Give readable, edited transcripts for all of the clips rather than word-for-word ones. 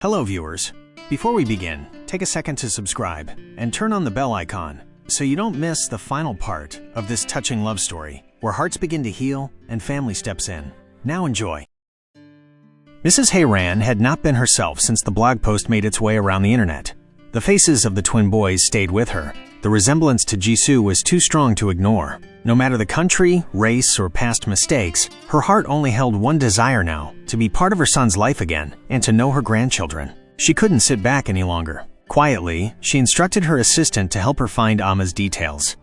Hello viewers, before we begin, take a second to subscribe and turn on the bell icon so you don't miss the final part of this touching love story where hearts begin to heal and family steps in. Now enjoy. Mrs. Hayran had not been herself since the blog post made its way around the internet. The faces of the twin boys stayed with her. The resemblance to Jisoo was too strong to ignore. No matter the country, race, or past mistakes, her heart only held one desire now, to be part of her son's life again and to know her grandchildren. She couldn't sit back any longer. Quietly, she instructed her assistant to help her find Amma's details.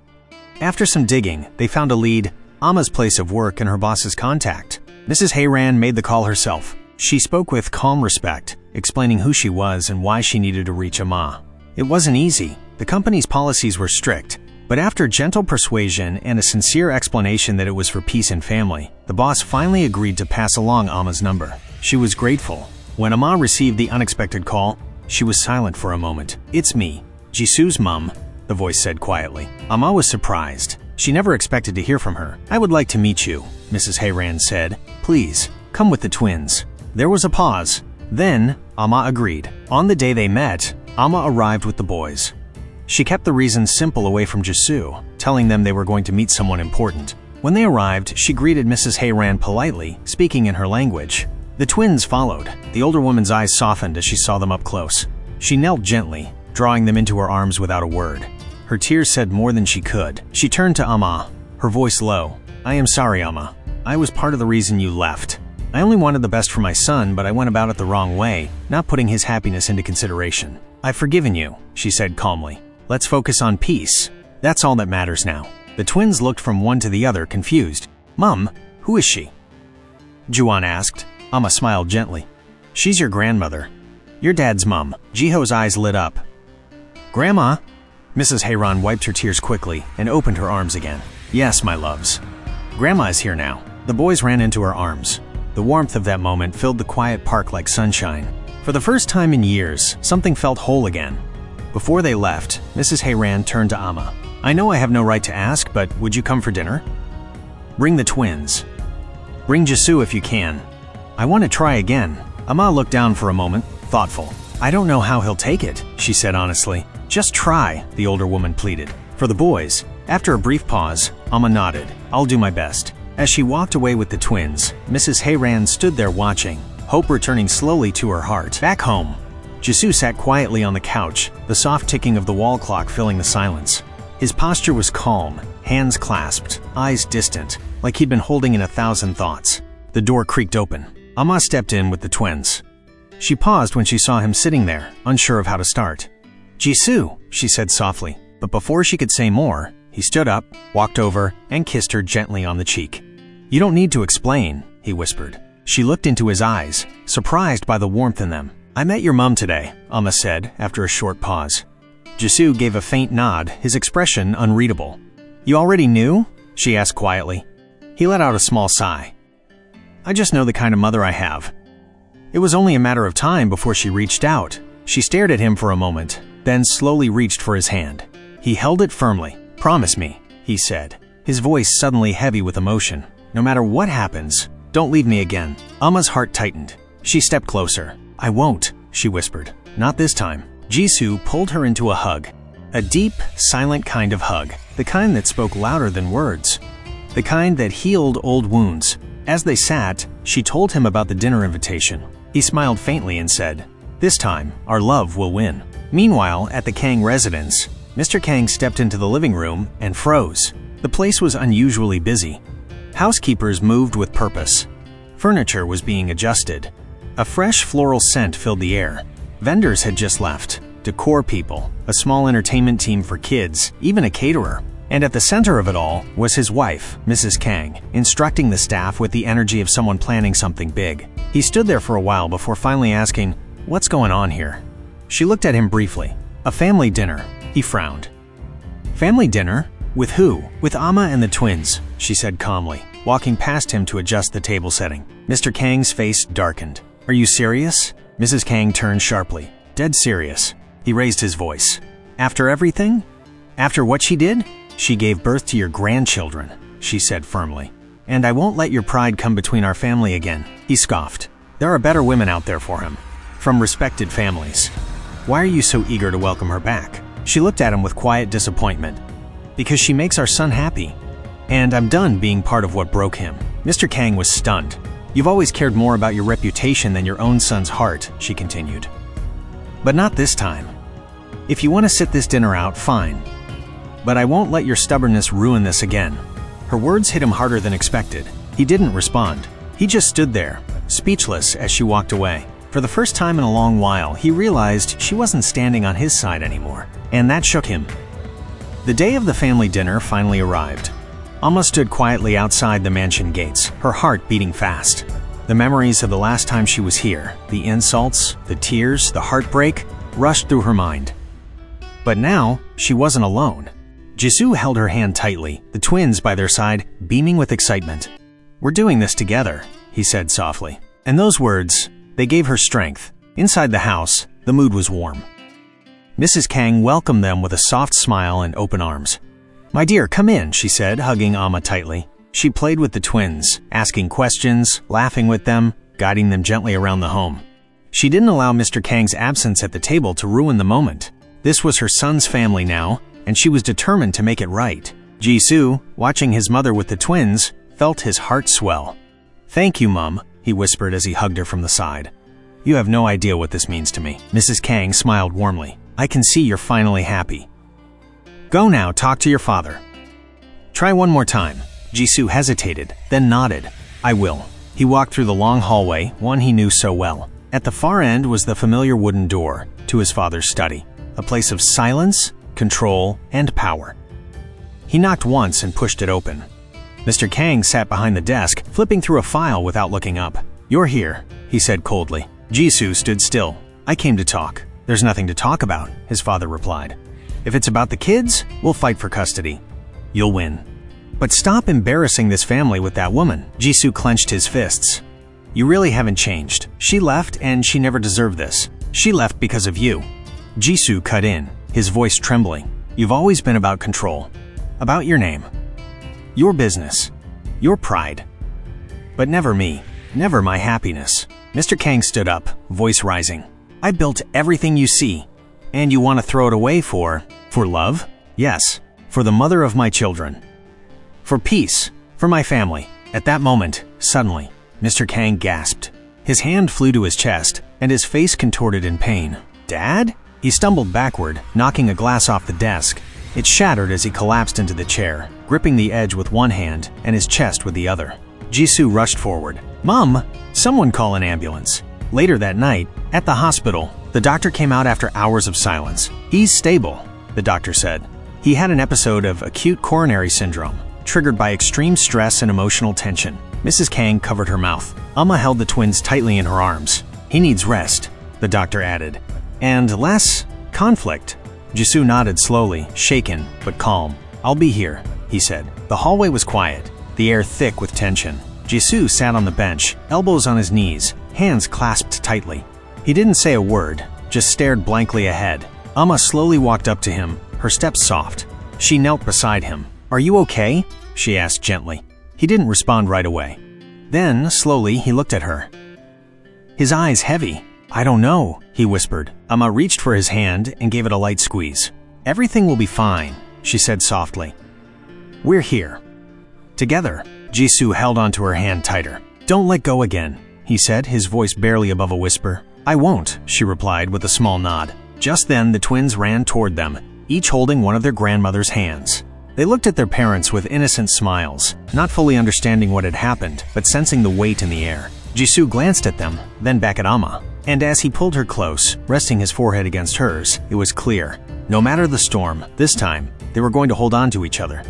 After some digging, they found a lead, Amma's place of work and her boss's contact. Mrs. Hayran made the call herself. She spoke with calm respect, explaining who she was and why she needed to reach Amma. It wasn't easy. The company's policies were strict, but after gentle persuasion and a sincere explanation that it was for peace and family, the boss finally agreed to pass along Amma's number. She was grateful. When Amma received the unexpected call, she was silent for a moment. "It's me, Jisoo's mum," the voice said quietly. Amma was surprised. She never expected to hear from her. "I would like to meet you," Mrs. Hayran said. "Please, come with the twins." There was a pause. Then, Amma agreed. On the day they met, Amma arrived with the boys. She kept the reasons simple away from Jisoo, telling them they were going to meet someone important. When they arrived, she greeted Mrs. Hayran politely, speaking in her language. The twins followed. The older woman's eyes softened as she saw them up close. She knelt gently, drawing them into her arms without a word. Her tears said more than she could. She turned to Amma, her voice low. "I am sorry, Amma. I was part of the reason you left. I only wanted the best for my son, but I went about it the wrong way, not putting his happiness into consideration. I've forgiven you," she said calmly. "Let's focus on peace. That's all that matters now." The twins looked from one to the other, confused. "Mum, who is she?" Juan asked. Amma smiled gently. "She's your grandmother. Your dad's mum." Jiho's eyes lit up. "Grandma?" Mrs. Hayran wiped her tears quickly and opened her arms again. "Yes, my loves. Grandma is here now." The boys ran into her arms. The warmth of that moment filled the quiet park like sunshine. For the first time in years, something felt whole again. Before they left, Mrs. Hayran turned to Amma. "I know I have no right to ask, but would you come for dinner? Bring the twins. Bring Jisoo if you can. I want to try again." Amma looked down for a moment, thoughtful. "I don't know how he'll take it," she said honestly. "Just try," the older woman pleaded. For the boys, after a brief pause, Amma nodded. "I'll do my best." As she walked away with the twins, Mrs. Hayran stood there watching, hope returning slowly to her heart. Back home, Jisoo sat quietly on the couch, the soft ticking of the wall clock filling the silence. His posture was calm, hands clasped, eyes distant, like he'd been holding in 1,000 thoughts. The door creaked open. Amma stepped in with the twins. She paused when she saw him sitting there, unsure of how to start. "Jisoo," she said softly, but before she could say more, he stood up, walked over, and kissed her gently on the cheek. "You don't need to explain," he whispered. She looked into his eyes, surprised by the warmth in them. "I met your mum today," Amma said after a short pause. Jisoo gave a faint nod, his expression unreadable. "You already knew?" she asked quietly. He let out a small sigh. "I just know the kind of mother I have." It was only a matter of time before she reached out. She stared at him for a moment, then slowly reached for his hand. He held it firmly. "Promise me," he said, his voice suddenly heavy with emotion. "No matter what happens, don't leave me again." Amma's heart tightened. She stepped closer. "I won't," she whispered. "Not this time." Jisoo pulled her into a hug. A deep, silent kind of hug. The kind that spoke louder than words. The kind that healed old wounds. As they sat, she told him about the dinner invitation. He smiled faintly and said, "This time, our love will win." Meanwhile, at the Kang residence, Mr. Kang stepped into the living room and froze. The place was unusually busy. Housekeepers moved with purpose. Furniture was being adjusted. A fresh floral scent filled the air. Vendors had just left. Decor people, a small entertainment team for kids, even a caterer. And at the center of it all was his wife, Mrs. Kang, instructing the staff with the energy of someone planning something big. He stood there for a while before finally asking, "What's going on here?" She looked at him briefly. "A family dinner," he frowned. "Family dinner? With who?" "With Amma and the twins," she said calmly, walking past him to adjust the table setting. Mr. Kang's face darkened. "Are you serious?" Mrs. Kang turned sharply. "Dead serious." He raised his voice. "After everything? After what she did? She gave birth to your grandchildren," she said firmly. "And I won't let your pride come between our family again." He scoffed. "There are better women out there for him." from respected families. Why are you so eager to welcome her back? She looked at him with quiet disappointment. Because she makes our son happy. And I'm done being part of what broke him. Mr. Kang was stunned. You've always cared more about your reputation than your own son's heart, she continued. But not this time. If you want to sit this dinner out, fine. But I won't let your stubbornness ruin this again. Her words hit him harder than expected. He didn't respond. He just stood there, speechless as she walked away. For the first time in a long while, he realized she wasn't standing on his side anymore, and that shook him. The day of the family dinner finally arrived. Amma stood quietly outside the mansion gates, her heart beating fast. The memories of the last time she was here, the insults, the tears, the heartbreak, rushed through her mind. But now, she wasn't alone. Jisoo held her hand tightly, the twins by their side, beaming with excitement. "We're doing this together," he said softly. And those words, they gave her strength. Inside the house, the mood was warm. Mrs. Kang welcomed them with a soft smile and open arms. "My dear, come in," she said, hugging Amma tightly. She played with the twins, asking questions, laughing with them, guiding them gently around the home. She didn't allow Mr. Kang's absence at the table to ruin the moment. This was her son's family now, and she was determined to make it right. Jisoo, watching his mother with the twins, felt his heart swell. "Thank you, Mum," he whispered as he hugged her from the side. "You have no idea what this means to me." Mrs. Kang smiled warmly. "I can see you're finally happy. Go now, talk to your father." "Try one more time." Jisoo hesitated, then nodded. "I will." He walked through the long hallway, one he knew so well. At the far end was the familiar wooden door to his father's study, a place of silence, control, and power. He knocked once and pushed it open. Mr. Kang sat behind the desk, flipping through a file without looking up. "You're here," he said coldly. Jisoo stood still. "I came to talk." "There's nothing to talk about," his father replied. "If it's about the kids, we'll fight for custody. You'll win. But stop embarrassing this family with that woman." Jisoo clenched his fists. "You really haven't changed. She left and she never deserved this. She left because of you." Jisoo cut in, his voice trembling. "You've always been about control. About your name. Your business. Your pride. But never me. Never my happiness." Mr. Kang stood up, voice rising. "I built everything you see. And you want to throw it away for love? Yes. For the mother of my children. For peace. For my family." At that moment, suddenly, Mr. Kang gasped. His hand flew to his chest, and his face contorted in pain. "Dad?" He stumbled backward, knocking a glass off the desk. It shattered as he collapsed into the chair, gripping the edge with one hand and his chest with the other. Jisoo rushed forward. "Mom, someone call an ambulance." Later that night, at the hospital, the doctor came out after hours of silence. "He's stable," the doctor said. He had an episode of acute coronary syndrome, triggered by extreme stress and emotional tension. Mrs. Kang covered her mouth. Amma held the twins tightly in her arms. "He needs rest," the doctor added. "And less conflict." Jisoo nodded slowly, shaken but calm. "I'll be here," he said. The hallway was quiet, the air thick with tension. Jisoo sat on the bench, elbows on his knees, hands clasped tightly. He didn't say a word, just stared blankly ahead. Amma slowly walked up to him, her steps soft. She knelt beside him. "Are you okay?" she asked gently. He didn't respond right away. Then, slowly, he looked at her. His eyes heavy. "I don't know," he whispered. Amma reached for his hand and gave it a light squeeze. "Everything will be fine," she said softly. "We're here. Together." Jisoo held onto her hand tighter. "Don't let go again," he said, his voice barely above a whisper. "I won't," she replied with a small nod. Just then, the twins ran toward them, each holding one of their grandmother's hands. They looked at their parents with innocent smiles, not fully understanding what had happened, but sensing the weight in the air. Jisoo glanced at them, then back at Amma. And as he pulled her close, resting his forehead against hers, it was clear. No matter the storm, this time, they were going to hold on to each other.